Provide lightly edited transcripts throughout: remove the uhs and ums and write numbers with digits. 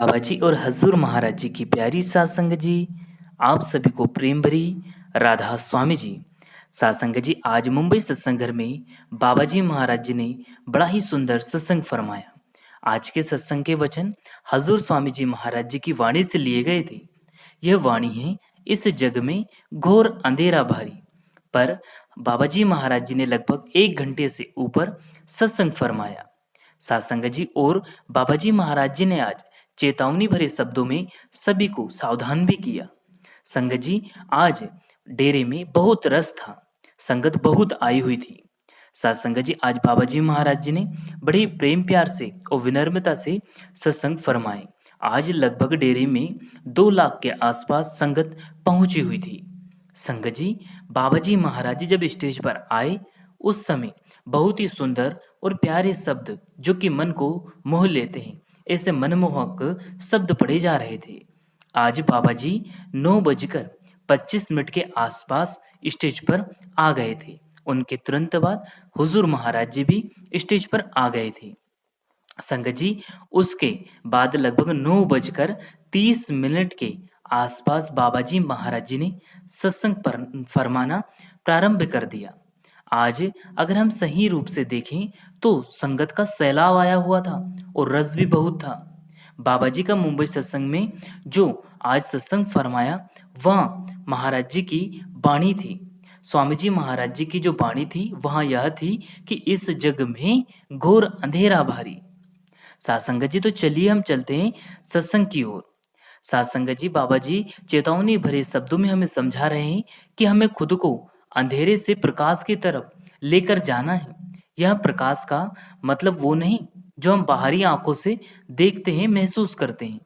बाबा जी और हजूर महाराज जी की प्यारी सासंग जी, आप सभी को प्रेम भरी राधा स्वामी जी। सासंग जी, आज मुंबई सत्संग घर में बाबा जी महाराज जी ने बड़ा ही सुंदर सत्संग फरमाया। आज के सत्संग के वचन हजूर स्वामी जी महाराज जी की वाणी से लिए गए थे। यह वाणी है, इस जग में घोर अंधेरा भारी। पर बाबा जी महाराज जी ने लगभग 1 घंटे से ऊपर सत्संग फरमाया। सासंग जी और बाबा जी महाराज जी ने आज चेतावनी भरे शब्दों में सभी को सावधान भी किया। संगत जी, आज डेरे में बहुत रस था, संगत बहुत आई हुई थी। सत्संग जी, आज बाबा जी महाराज जी ने बड़े प्रेम प्यार से और विनम्रता से सत्संग फरमाए। आज लगभग डेरे में 2 लाख के आसपास संगत पहुंची हुई थी। संगत जी, बाबा जी महाराज जी जब स्टेज पर आए, उस समय बहुत ही सुंदर और प्यारे शब्द जो कि मन को मोह लेते हैं, ऐसे मनमोहक शब्द पढ़े जा रहे थे। आज बाबा जी 9:25 के आसपास स्टेज पर आ गए थे। उनके तुरंत बाद हुजूर महाराज जी भी स्टेज पर आ गए थे। संगत जी, उसके बाद लगभग 9:30 के आसपास बाबा जी महाराज जी ने सत्संग फरमाना प्रारंभ कर दिया। आज अगर हम सही रूप से देखें तो संगत का सैलाब आया हुआ था और रस भी बहुत था। बाबा जी का मुंबई सत्संग में जो आज सत्संग फरमाया, वहाँ महाराज जी की वाणी थी। स्वामी जी महाराज जी की जो वाणी थी वहाँ यह थी कि इस जग में घोर अंधेरा भारी। सासंगत जी, तो चलिए हम चलते हैं सत्संग की ओर। सासंगत जी, बाबा जी चेतावनी भरे शब्दों में हमें समझा रहे हैं कि हमें खुद को अंधेरे से प्रकाश की तरफ लेकर जाना है। यह प्रकाश का मतलब वो नहीं जो हम बाहरी आंखों से देखते हैं, महसूस करते हैं।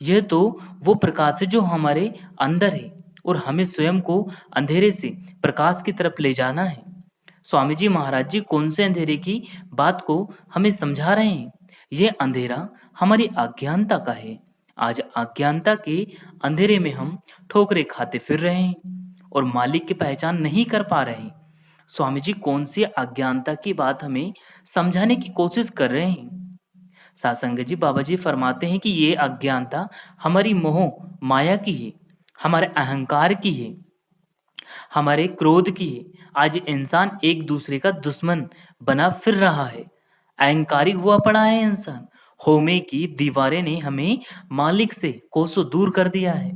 यह तो वो प्रकाश है जो हमारे अंदर है और हमें स्वयं को अंधेरे से प्रकाश की तरफ ले जाना है। स्वामी जी महाराज जी कौन से अंधेरे की बात को हमें समझा रहे हैं? यह अंधेरा हमारी अज्ञानता का है। आज अज्ञानता के अंधेरे में हम ठोकरे खाते फिर रहे हैं और मालिक की पहचान नहीं कर पा रहे हैं। स्वामी जी कौन सी अज्ञानता की बात हमें समझाने की कोशिश कर रहे हैं? सासंग जी, बाबा जी फरमाते हैं कि ये अज्ञानता हमारी मोह माया की है, हमारे अहंकार की है, हमारे क्रोध की है। आज इंसान एक दूसरे का दुश्मन बना फिर रहा है, अहंकारिक हुआ पड़ा है इंसान। होमे की दीवारें ने हमें मालिक से कोसों दूर कर दिया है।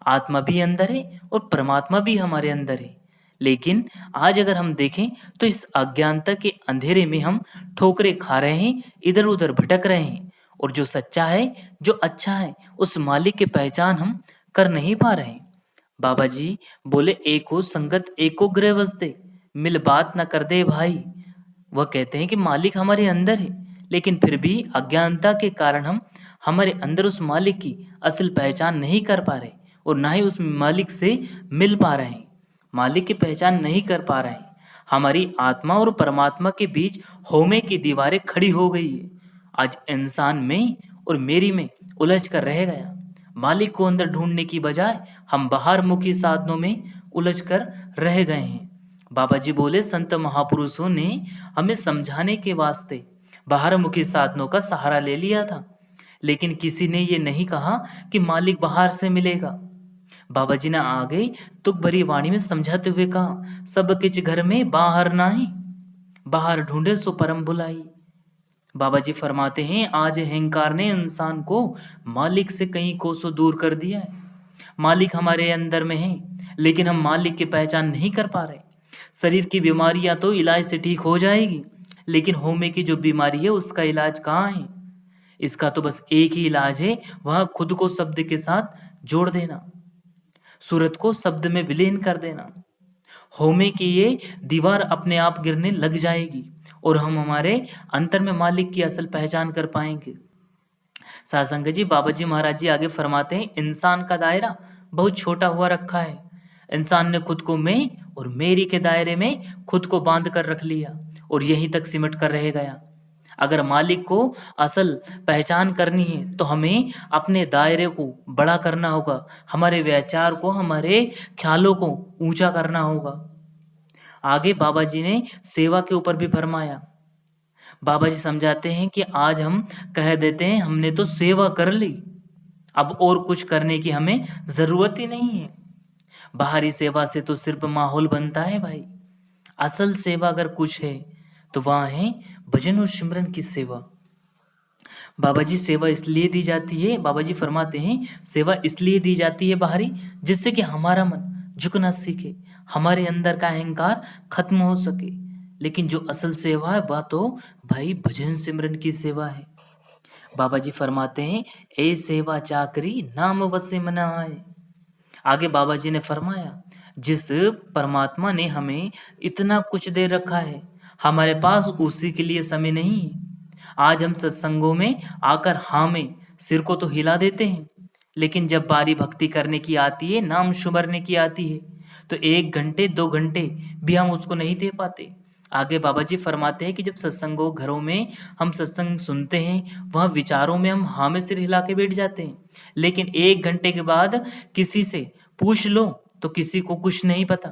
आत्मा भी अंदर है और परमात्मा भी हमारे अंदर है, लेकिन आज अगर हम देखें तो इस अज्ञानता के अंधेरे में हम ठोकरे खा रहे हैं, इधर उधर भटक रहे हैं और जो सच्चा है, जो अच्छा है, उस मालिक की पहचान हम कर नहीं पा रहे हैं। बाबा जी बोले, एको संगत एको गृह बसते, मिल बात न कर दे भाई। वह कहते हैं कि मालिक हमारे अंदर है, लेकिन फिर भी अज्ञानता के कारण हम हमारे अंदर उस मालिक की असल पहचान नहीं कर पा रहे और ना ही उस मालिक से मिल पा रहे हैं। मालिक की पहचान नहीं कर पा रहे हैं। हमारी आत्मा और परमात्मा के बीच होमे की दीवारें खड़ी हो गई है। आज इंसान में और मेरी में उलझ कर रह गया। मालिक को अंदर ढूंढने की बजाय हम बाहर मुखी साधनों में उलझ कर रह गए हैं। बाबा जी बोले, संत महापुरुषों ने हमें समझाने के वास्ते बाहर मुखी साधनों का सहारा ले लिया था, लेकिन किसी ने ये नहीं कहा कि मालिक बाहर से मिलेगा। बाबा जी ने आगे तुक भरी वाणी में समझाते हुए कहा, सब किच घर में बाहर नाही, बाहर ढूंढे सो परम भुलाई। बाबा जी फरमाते हैं, आज अहंकार ने इंसान को मालिक से कहीं कोसों दूर कर दिया है। मालिक हमारे अंदर में है, लेकिन हम मालिक की पहचान नहीं कर पा रहे। शरीर की बीमारियां तो इलाज से ठीक हो जाएगी, लेकिन होमे की जो बीमारी है उसका इलाज कहाँ है? इसका तो बस एक ही इलाज है, वह खुद को शब्द के साथ जोड़ देना, सूरत को शब्द में विलीन कर देना। होमे की ये दीवार अपने आप गिरने लग जाएगी और हम हमारे अंतर में मालिक की असल पहचान कर पाएंगे। सासंग जी, बाबा जी महाराज जी आगे फरमाते हैं, इंसान का दायरा बहुत छोटा हुआ रखा है। इंसान ने खुद को मैं और मेरी के दायरे में खुद को बांध कर रख लिया और यहीं तक सिमट कर रह गया। अगर मालिक को असल पहचान करनी है तो हमें अपने दायरे को बड़ा करना होगा, हमारे विचार को, हमारे ख्यालों को ऊंचा करना होगा। आगे बाबा जी ने सेवा के ऊपर भी फरमाया। बाबा जी समझाते हैं कि आज हम कह देते हैं हमने तो सेवा कर ली, अब और कुछ करने की हमें ज़रूरत ही नहीं है। बाहरी सेवा से तो सिर्फ माहौल बनता है भाई। असल सेवा अगर कुछ है तो वहाँ है भजन और सिमरन की सेवा। बाबा जी सेवा इसलिए दी जाती है, बाबा जी फरमाते हैं सेवा इसलिए दी जाती है बाहरी, जिससे कि हमारा मन झुकना सीखे, हमारे अंदर का अहंकार खत्म हो सके। लेकिन जो असल सेवा है वह तो भाई भजन सिमरन की सेवा है। बाबा जी फरमाते हैं ए सेवा चाकरी नाम वसे मना आए। आगे बाबा जी ने फरमाया जिस परमात्मा ने हमें इतना कुछ दे रखा है, हमारे पास उसी के लिए समय नहीं है। आज हम सत्संगों में आकर हाँ में सिर को तो हिला देते हैं, लेकिन जब बारी भक्ति करने की आती है, नाम सुमरने की आती है, तो 1 घंटे 2 घंटे भी हम उसको नहीं दे पाते। आगे बाबा जी फरमाते हैं कि जब सत्संगों घरों में हम सत्संग सुनते हैं, वह विचारों में हम हाँ में सिर हिला के बैठ जाते हैं, लेकिन 1 घंटे के बाद किसी से पूछ लो तो किसी को कुछ नहीं पता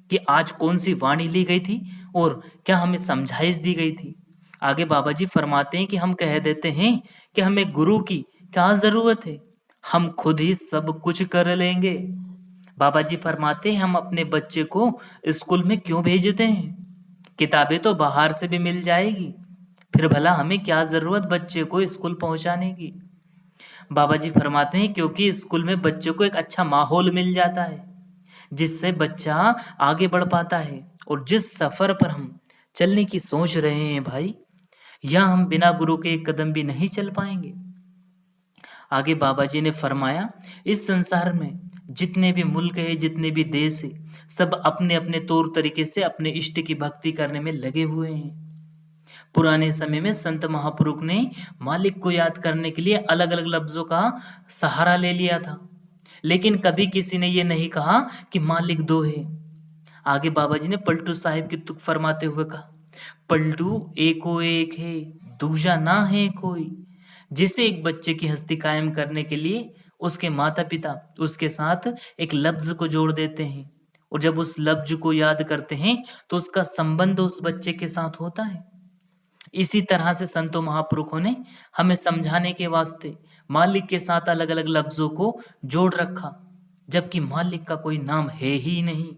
कि आज कौन सी वाणी ली गई थी और क्या हमें समझाइश दी गई थी। आगे बाबा जी फरमाते हैं कि हम कह देते हैं कि हमें गुरु की क्या जरूरत है, हम खुद ही सब कुछ कर लेंगे। बाबा जी फरमाते हैं हम अपने बच्चे को स्कूल में क्यों भेजते हैं, किताबें तो बाहर से भी मिल जाएगी, फिर भला हमें क्या जरूरत बच्चे को स्कूल पहुंचाने की। बाबा जी फरमाते हैं क्योंकि स्कूल में बच्चों को एक अच्छा माहौल मिल जाता है, जिससे बच्चा आगे बढ़ पाता है। और जिस सफर पर हम चलने की सोच रहे हैं भाई, यहाँ हम बिना गुरु के एक कदम भी नहीं चल पाएंगे। आगे बाबा जी ने फरमाया इस संसार में जितने भी मुल्क है, जितने भी देश है, सब अपने अपने तौर तरीके से अपने इष्ट की भक्ति करने में लगे हुए हैं। पुराने समय में संत महापुरुष ने मालिक को याद करने के लिए अलग अलग लफ्जों का सहारा ले लिया था, लेकिन कभी किसी ने यह नहीं कहा कि मालिक दो है। आगे बाबा जी ने पलटू साहिब की तुक फरमाते हुए कहा पलटू एको एक है, दूजा ना है कोई। जैसे एक बच्चे की हस्ती कायम करने के लिए उसके माता पिता उसके साथ एक लफ्ज को जोड़ देते हैं, और जब उस लफ्ज को याद करते हैं तो उसका संबंध उस बच्चे के साथ होता है। इसी तरह से संतों महापुरुषों ने हमें समझाने के वास्ते मालिक के साथ अलग अलग लफ्जों को जोड़ रखा, जबकि मालिक का कोई नाम है ही नहीं।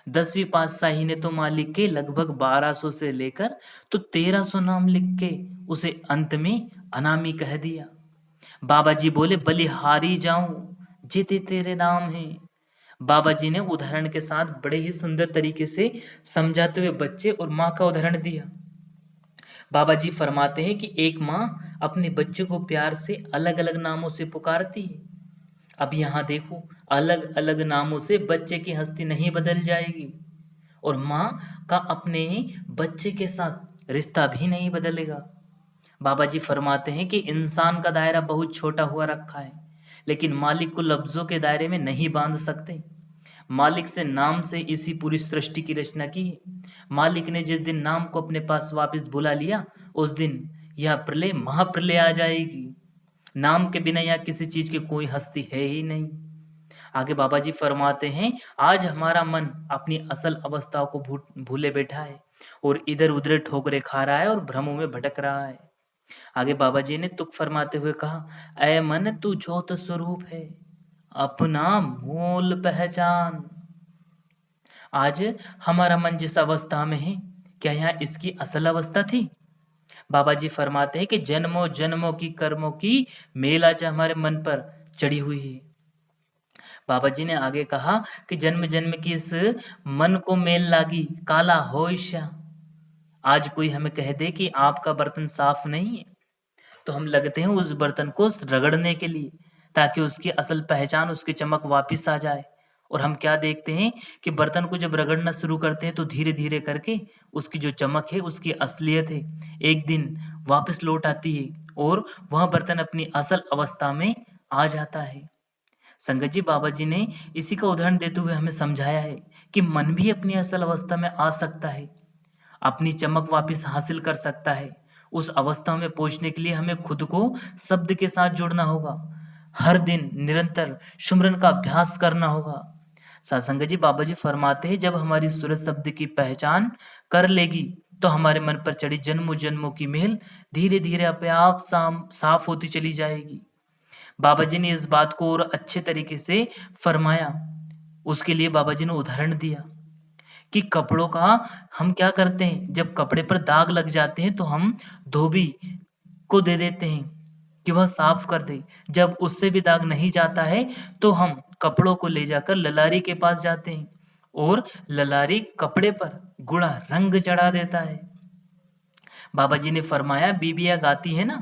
10वीं पातशाही ने तो मालिक के लगभग 1200 से लेकर तो 1300 नाम लिख के उसे अंत में अनामी कह दिया। बाबा जी बोले बलिहारी जाऊं जीते तेरे नाम है। बाबा जी ने उदाहरण के साथ बड़े ही सुंदर तरीके से समझाते हुए बच्चे और माँ का उदाहरण दिया। बाबा जी फरमाते हैं कि एक माँ अपने बच्चे को प्यार से अलग अलग नामों से पुकारती है। अब यहाँ देखो, अलग अलग नामों से बच्चे की हस्ती नहीं बदल जाएगी, और माँ का अपने बच्चे के साथ रिश्ता भी नहीं बदलेगा। बाबा जी फरमाते हैं कि इंसान का दायरा बहुत छोटा हुआ रखा है, लेकिन मालिक को लफ्जों के दायरे में नहीं बांध सकते। मालिक से नाम से इसी पूरी सृष्टि की रचना की है। मालिक ने जिस दिन नाम को अपने पास वापस बुला लिया, उस दिन यह प्रलय महाप्रलय आ जाएगी। नाम के बिना यहाँ किसी चीज की कोई हस्ती है ही नहीं। आगे बाबा जी फरमाते हैं आज हमारा मन अपनी असल अवस्थाओं को भूले बैठा है और इधर उधर ठोकरे खा रहा है और भ्रमों में भटक रहा है। आगे बाबा जी ने तुक फरमाते हुए कहा ऐ मन तू ज्योत स्वरूप है, अपना मूल पहचान। आज हमारा मन जिस अवस्था में है, क्या यहाँ इसकी असल अवस्था थी? बाबा जी फरमाते हैं कि जन्मों जन्मों की कर्मों की मेल आज हमारे मन पर चढ़ी हुई है। बाबा जी ने आगे कहा कि जन्म जन्म की इस मन को मेल लागी काला होइशा। आज कोई हमें कह दे कि आपका बर्तन साफ नहीं है, तो हम लगते हैं उस बर्तन को रगड़ने के लिए, ताकि उसकी असल पहचान, उसकी चमक वापिस आ जाए। और हम क्या देखते हैं कि बर्तन को जब रगड़ना शुरू करते हैं तो धीरे धीरे करके उसकी जो चमक है, उसकी असलियत है, एक दिन वापस लौट आती है और वह बर्तन अपनी असल अवस्था में आ जाता है। संगत जी, बाबा जी ने इसी का उदाहरण देते हुए हमें समझाया है कि मन भी अपनी असल अवस्था में आ सकता है, अपनी चमक वापस हासिल कर सकता है। उस अवस्था में पहुंचने के लिए हमें खुद को शब्द के साथ जुड़ना होगा, हर दिन निरंतर सुमरन का अभ्यास करना होगा। सत्संग जी, बाबा जी फरमाते हैं जब हमारी सूरत शब्द की पहचान कर लेगी तो हमारे मन पर चढ़ी जन्मों जन्मों की मेल धीरे धीरे अपने आप साफ होती चली जाएगी। बाबा जी ने इस बात को और अच्छे तरीके से फरमाया। उसके लिए बाबा जी ने उदाहरण दिया कि कपड़ों का हम क्या करते हैं, जब कपड़े पर दाग लग जाते हैं तो हम धोबी को दे देते हैं कि वह साफ कर दे। जब उससे भी दाग नहीं जाता है तो हम कपड़ों को ले जाकर ललारी के पास जाते हैं और ललारी कपड़े पर गुड़ा रंग चढ़ा देता है। बाबा जी ने फरमाया, बीबिया गाती है ना,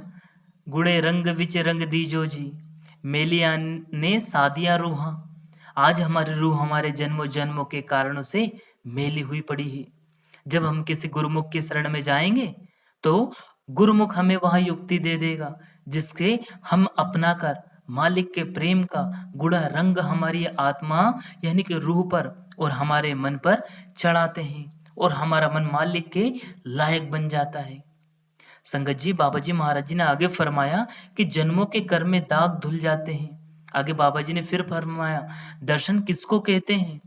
गुड़े रंग विच रंग दीजो जी, मेलिया ने सादिया रूहा। आज हमारी रूह हमारे जन्मों जन्मों के कारणों से मेली हुई पड़ी है। जब हम किसी गुरुमुख की शरण में जाएंगे तो गुरुमुख हमें वहां युक्ति दे देगा जिसके हम अपना कर मालिक के प्रेम का गुड़ा रंग हमारी आत्मा यानी कि रूह पर और हमारे मन पर चढ़ाते हैं और हमारा मन मालिक के लायक बन जाता है। संगत जी, बाबा जी महाराज जी ने आगे फरमाया कि जन्मों के कर्म में दाग धुल जाते हैं। आगे बाबा जी ने फिर फरमाया, दर्शन किसको कहते हैं?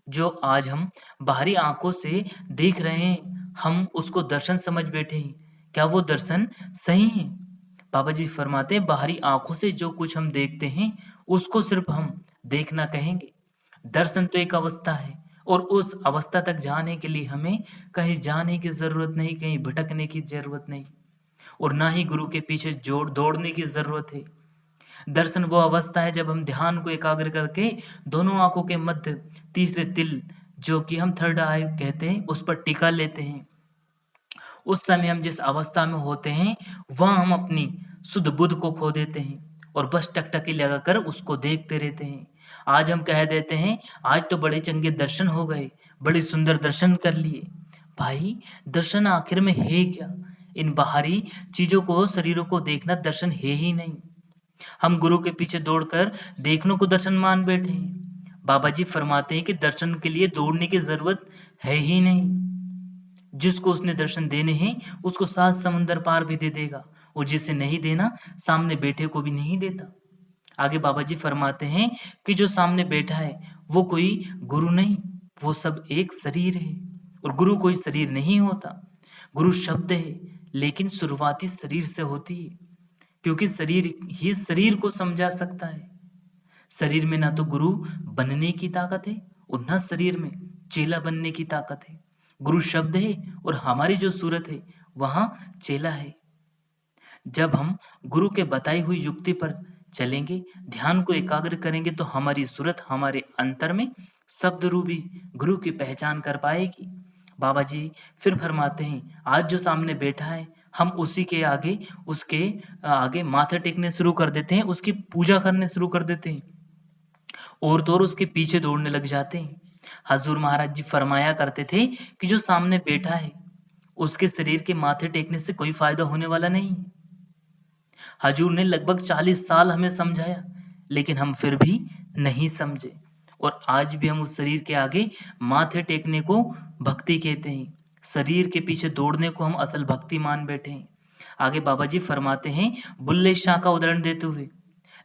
जो आज हम बाहरी आंखों से देख रहे हैं, हम उसको दर्शन समझ बैठे हैं। क्या वो दर्शन सही है? बाबा जी फरमाते हैं, बाहरी आंखों से जो कुछ हम देखते हैं उसको सिर्फ हम देखना कहेंगे। दर्शन तो एक अवस्था है और उस अवस्था तक जाने के लिए हमें कहीं जाने की जरूरत नहीं, कहीं भटकने की जरूरत नहीं और ना ही गुरु के पीछे जोड़ दौड़ने की जरूरत है। दर्शन वो अवस्था है जब हम ध्यान को एकाग्र करके दोनों आंखों के मध्य तीसरे तिल, जो कि हम थर्ड आई कहते हैं, उस पर टिका लेते हैं। उस समय हम जिस अवस्था में होते हैं वहां हम अपनी शुद्ध बुद्ध को खो देते हैं और बस टकटकी लगाकर उसको देखते रहते हैं। आज हम कह देते हैं, आज तो बड़े चंगे दर्शन हो गए, बड़े सुंदर दर्शन कर लिए। भाई, दर्शन आखिर में है क्या? इन बाहरी चीजों को, शरीरों को देखना दर्शन है ही नहीं। हम गुरु के पीछे दौड़कर देखने को दर्शन मान बैठे हैं। बाबा जी फरमाते हैं कि दर्शन के लिए दौड़ने की जरूरत है ही नहीं। जिसको उसने दर्शन देने हैं उसको 7 समुंदर पार भी दे देगा और जिसे नहीं देना, सामने बैठे को भी नहीं देता। आगे बाबा जी फरमाते हैं कि जो सामने बैठा है वो कोई गुरु नहीं, वो सब एक शरीर है और गुरु कोई शरीर नहीं होता। गुरु शब्द है लेकिन शुरुआती शरीर से होती है, क्योंकि शरीर ही शरीर को समझा सकता है। शरीर में ना तो गुरु बनने की ताकत है और ना शरीर में चेला बनने की ताकत है। गुरु शब्द है और हमारी जो सूरत है वहां चेला है। जब हम गुरु के बताई हुई युक्ति पर चलेंगे, ध्यान को एकाग्र करेंगे तो हमारी सूरत हमारे अंतर में शब्द रूपी गुरु की पहचान कर पाएगी। बाबा जी फिर फरमाते हैं, आज जो सामने बैठा है हम उसी के आगे, उसके आगे माथा टेकने शुरू कर देते हैं, उसकी पूजा करने शुरू कर देते हैं और तो और उसके पीछे दौड़ने लग जाते हैं। हजूर महाराज जी फरमाया करते थे कि जो सामने बैठा है उसके शरीर के माथे टेकने से कोई फायदा होने वाला नहीं। हजूर ने लगभग 40 साल हमें समझाया लेकिन हम फिर भी नहीं समझे और आज भी हम उस शरीर के आगे माथे टेकने को भक्ति कहते हैं। शरीर के पीछे दौड़ने को हम असल भक्ति मान बैठे हैं। आगे बाबा जी फरमाते हैं, बुल्ले शाह का उदाहरण देते हुए,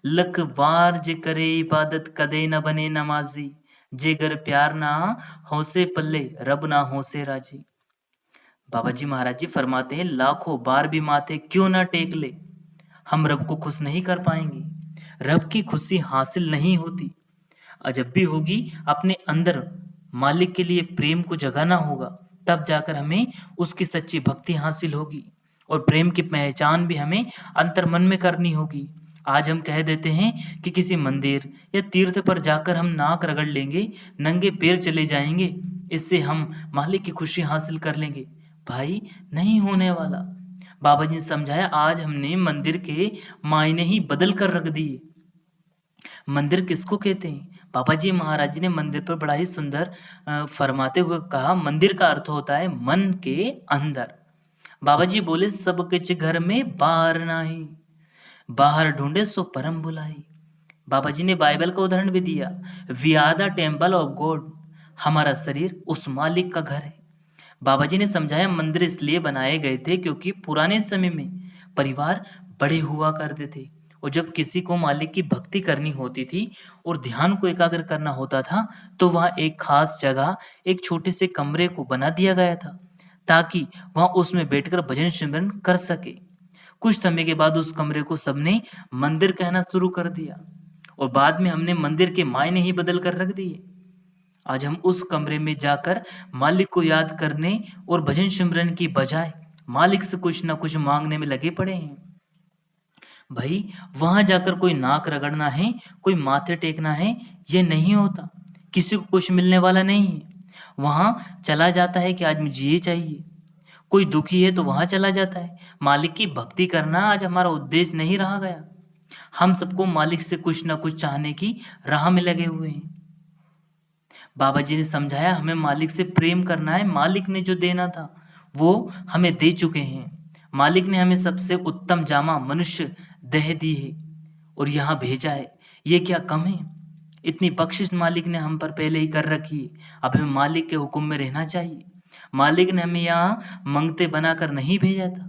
लख वार जे करे इबादत कदे न बने नमाजी, जे गर प्यार ना होसे पल्ले रब ना होसे राजी। बाबा जी महाराज जी फरमाते हैं, लाखों बार भी माथे क्यों ना टेक ले, हम रब को खुश नहीं कर पाएंगे। रब की खुशी हासिल नहीं होती, जब भी होगी अपने अंदर मालिक के लिए प्रेम को जगाना होगा, तब जाकर हमें उसकी सच्ची भक्ति हासिल होगी और प्रेम की पहचान भी हमें अंतर मन में करनी होगी। आज हम कह देते हैं कि किसी मंदिर या तीर्थ पर जाकर हम नाक रगड़ लेंगे, नंगे पैर चले जाएंगे, इससे हम मालिक की खुशी हासिल कर लेंगे। भाई, नहीं होने वाला। बाबा जी ने समझाया, आज हमने मंदिर के मायने ही बदल कर रख दिए। मंदिर किसको कहते हैं? बाबा जी महाराज जी ने मंदिर पर बड़ा ही सुंदर फरमाते हुए कहा, मंदिर का अर्थ होता है मन के अंदर। बाबा जी बोले, सब कुछ घर में बाहर नाही, बाहर ढूंढे सो परम बुलाई। बाबा जी ने बाइबल का उदाहरण भी दिया, we are the temple of God, हमारा शरीर उस मालिक का घर है। बाबा जी ने समझाया, मंदिर इसलिए बनाए गए थे क्योंकि पुराने समय में परिवार बड़े हुआ करते थे और जब किसी को मालिक की भक्ति करनी होती थी और ध्यान को एकाग्र करना होता था तो वहां एक खास जगह, एक छोटे से कमरे को बना दिया गया था ताकि वहां उसमें बैठकर भजन सिमरन कर सके। कुछ समय के बाद उस कमरे को सबने मंदिर कहना शुरू कर दिया और बाद में हमने मंदिर के मायने ही बदल कर रख दिए। आज हम उस कमरे में जाकर मालिक को याद करने और भजन सिमरन की बजाय मालिक से कुछ ना कुछ मांगने में लगे पड़े हैं। भाई, वहां जाकर कोई नाक रगड़ना है, कोई माथे टेकना है, ये नहीं होता। किसी को कुछ मिलने वाला नहीं है। वहां चला जाता है कि आज मुझे ये चाहिए। कोई दुखी है तो वहां चला जाता है। मालिक की भक्ति करना आज हमारा उद्देश्य नहीं रहा गया। हम सबको मालिक से कुछ ना कुछ चाहने की राह में लगे हुए हैं। बाबा जी ने समझाया, हमें मालिक से प्रेम करना है। मालिक ने जो देना था वो हमें दे चुके हैं। मालिक ने हमें सबसे उत्तम जामा मनुष्य देह दी है और यहाँ भेजा है। ये क्या कम है? इतनी बख्शिश मालिक ने हम पर पहले ही कर रखी है। अब हमें मालिक के हुक्म में रहना चाहिए। मालिक ने हमें यहाँ मंगते बनाकर नहीं भेजा था।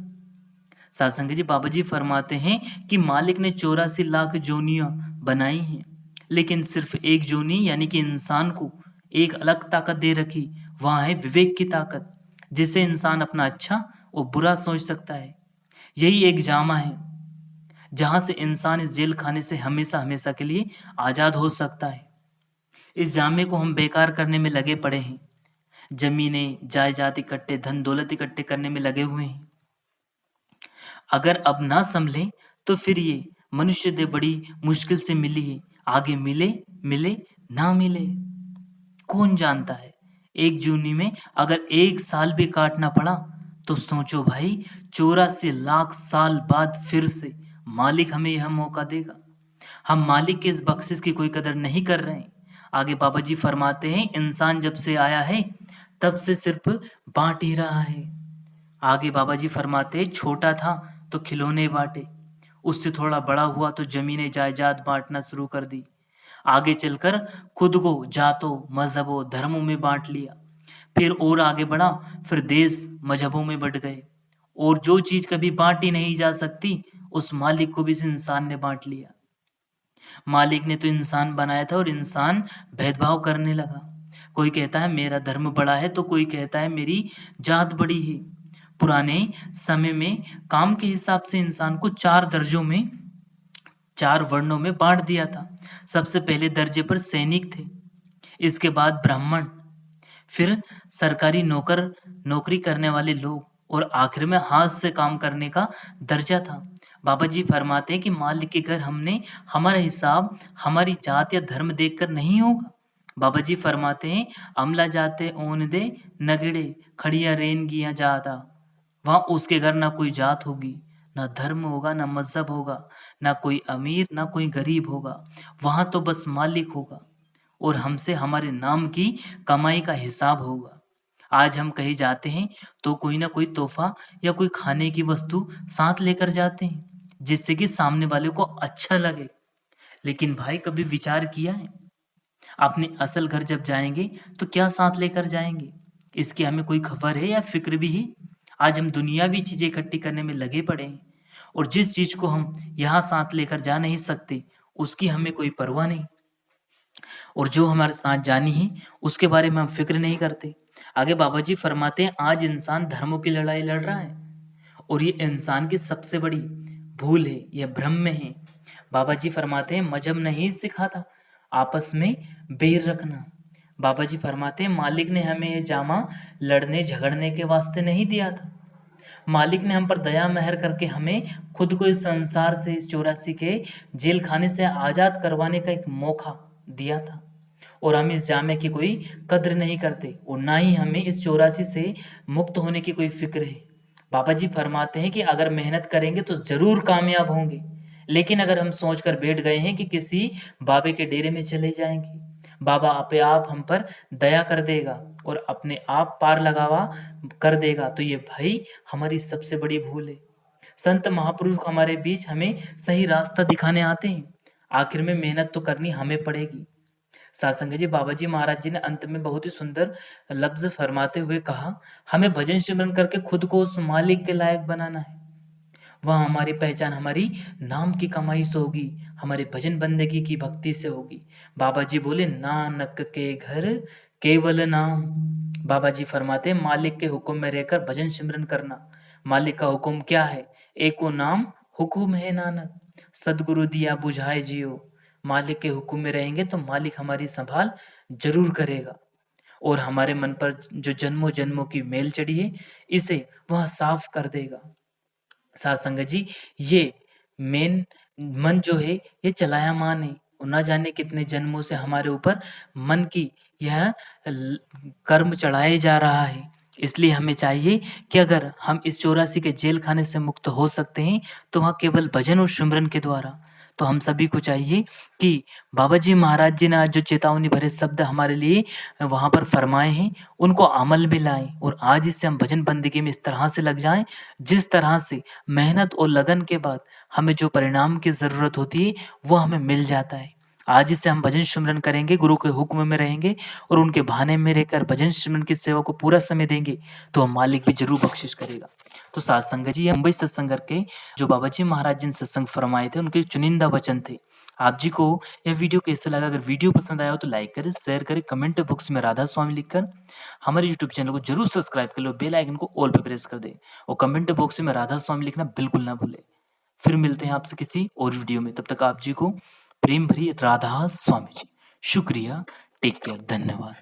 सत्संग जी, बाबा जी फरमाते हैं कि मालिक ने 84 लाख जोनियां बनाई हैं, लेकिन सिर्फ एक जोनी यानी कि इंसान को एक अलग ताकत दे रखी। वहां है विवेक की ताकत, जिससे इंसान अपना अच्छा और बुरा सोच सकता है। यही एक जामा है जहां से इंसान इस जेल खाने से हमेशा हमेशा के लिए आजाद हो सकता है। इस जामे को हम बेकार करने में लगे पड़े हैं। जमीनें, जायदाद इकट्ठे, धन दौलत इकट्ठे करने में लगे हुए हैं। अगर अब ना संभले तो फिर ये मनुष्य दे बड़ी मुश्किल से मिली है। आगे मिले मिले ना मिले, कौन जानता है। एक जूनी में अगर 1 साल भी काटना पड़ा तो सोचो भाई, 84 लाख साल बाद फिर से मालिक हमें यह मौका देगा। हम मालिक के इस बख्शिश की कोई कदर नहीं कर रहे हैं। आगे बाबा जी फरमाते हैं, इंसान जब से आया है तब से सिर्फ बांट ही रहा है। आगे बाबा जी फरमाते हैं, छोटा था तो खिलौने बांटे, उससे थोड़ा बड़ा हुआ तो जमीनें जायदाद बांटना शुरू कर दी। आगे चलकर खुद को जातों, मजहबों, धर्मों में बांट लिया। फिर और आगे बढ़ा, फिर देश मजहबों में बढ़ गए। और जो चीज कभी बांटी नहीं जा सकती, उस मालिक को भी इस इंसान ने बांट लिया। मालिक ने तो इंसान बनाया था और इंसान भेदभाव करने लगा। कोई कहता है मेरा धर्म बड़ा है तो कोई कहता है मेरी जात बड़ी है। पुराने समय में काम के हिसाब से इंसान को 4 दर्जों में, 4 वर्णों में बांट दिया था। सबसे पहले दर्जे पर सैनिक थे, इसके बाद ब्राह्मण, फिर सरकारी नौकरी करने वाले लोग और आखिर में हाथ से काम करने का दर्जा था। बाबा जी फरमाते हैं कि मालिक के घर हमने हमारा हिसाब हमारी जात या धर्म देखकर नहीं होगा। बाबा जी फरमाते हैं, अमला जाते ओन दे नगड़े खड़िया रेन गिया जाता। वहां उसके घर ना कोई जात होगी, ना धर्म होगा, ना मजहब होगा, ना कोई अमीर ना कोई गरीब होगा। वहां तो बस मालिक होगा और हमसे हमारे नाम की कमाई का हिसाब होगा। आज हम कहीं जाते हैं तो कोई ना कोई तोहफा या कोई खाने की वस्तु साथ लेकर जाते हैं, जिससे कि सामने वाले को अच्छा लगे। लेकिन भाई, कभी विचार किया है, अपने असल घर जब जाएंगे तो क्या साथ लेकर जाएंगे? इसकी हमें कोई खबर है या फिक्र भी है? आज हम दुनियावी चीजें इकट्ठी करने में लगे पड़े हैं और जिस चीज को हम यहाँ साथ लेकर जा नहीं सकते उसकी हमें कोई परवाह नहीं, और जो हमारे साथ जानी है उसके बारे में हम फिक्र नहीं करते। आगे बाबा जी फरमाते हैं, आज इंसान धर्मों की लड़ाई लड़ रहा है और ये इंसान की सबसे बड़ी भूल है, यह भ्रम में है। बाबा जी फरमाते हैं, मजहब नहीं सिखाता आपस में बैर रखना। बाबा जी फरमाते हैं, मालिक ने हमें ये जामा लड़ने झगड़ने के वास्ते नहीं दिया था। मालिक ने हम पर दया मेहर करके हमें खुद को इस संसार से, इस 84 के जेल खाने से आजाद करवाने का एक मौका दिया था। और हम इस जामे की कोई कद्र नहीं करते और ना ही हमें इस 84 से मुक्त होने की कोई फिक्र है। बाबा जी फरमाते हैं कि अगर मेहनत करेंगे तो जरूर कामयाब होंगे, लेकिन अगर हम सोचकर बैठ गए हैं कि किसी बाबे के डेरे में चले जाएंगे, बाबा अपने आप हम पर दया कर देगा और अपने आप पार लगावा कर देगा, तो ये भाई हमारी सबसे बड़ी भूल है। संत महापुरुष हमारे बीच हमें सही रास्ता दिखाने आते हैं, आखिर में मेहनत तो करनी हमें पड़ेगी। सासंग जी, बाबा जी महाराज जी ने अंत में बहुत ही सुंदर लफ्ज फरमाते हुए कहा, हमें भजन सिमरन करके खुद को उस मालिक के लायक बनाना है। वह हमारी पहचान हमारी नाम की कमाई से होगी, हमारे भजन बंदगी की भक्ति से होगी। बाबा जी बोले, नानक के घर केवल नाम। बाबा जी फरमाते, मालिक के हुक्म में रहकर भजन सिमरन करना। मालिक का हुक्म क्या है? एको नाम हुकुम है नानक, सदगुरु दिया बुझाए जियो। मालिक के हुक्म में रहेंगे तो मालिक हमारी संभाल जरूर करेगा और हमारे मन पर जो जन्मों जन्मों की मेल चढ़ी है इसे वह साफ कर देगा। साथ संगत जी, ये मेन मन जो है ये चलाया मान है और ना जाने कितने जन्मों से हमारे ऊपर मन की यह कर्म चढ़ाए जा रहा है। इसलिए हमें चाहिए कि अगर हम इस 84 के जेल खाने से मुक्त हो सकते हैं तो वह केवल भजन और सिमरन के द्वारा। तो हम सभी को चाहिए कि बाबा जी महाराज जी ने आज जो चेतावनी भरे शब्द हमारे लिए वहां पर फरमाए हैं उनको अमल में लाएं और आज इससे हम भजन बंदगी में इस तरह से लग जाएं जिस तरह से मेहनत और लगन के बाद हमें जो परिणाम की ज़रूरत होती है वो हमें मिल जाता है। आज इससे हम भजन सिमरन करेंगे, गुरु के हुक्म में रहेंगे और उनके बहाने में रहकर भजन सिमरन की सेवा को पूरा समय देंगे तो हम मालिक भी जरूर बख्शिश करेगा। तो साथ संगत जी, ये मुंबई सत्संग के जो बाबा जी महाराज जी ने सत्संग फरमाए थे उनके चुनिंदा वचन थे। आप जी को यह वीडियो कैसा लगा? अगर वीडियो पसंद आया हो तो लाइक करें, शेयर करें, कमेंट बॉक्स में राधा स्वामी लिखकर हमारे यूट्यूब चैनल को जरूर सब्सक्राइब कर लो, बेल आइकन को ऑल पे प्रेस कर दे और कमेंट बॉक्स में राधा स्वामी लिखना बिल्कुल ना भूले। फिर मिलते हैं आपसे किसी और वीडियो में, तब तक आप जी को प्रेम भरी राधा स्वामी जी। शुक्रिया, टेक केयर, धन्यवाद।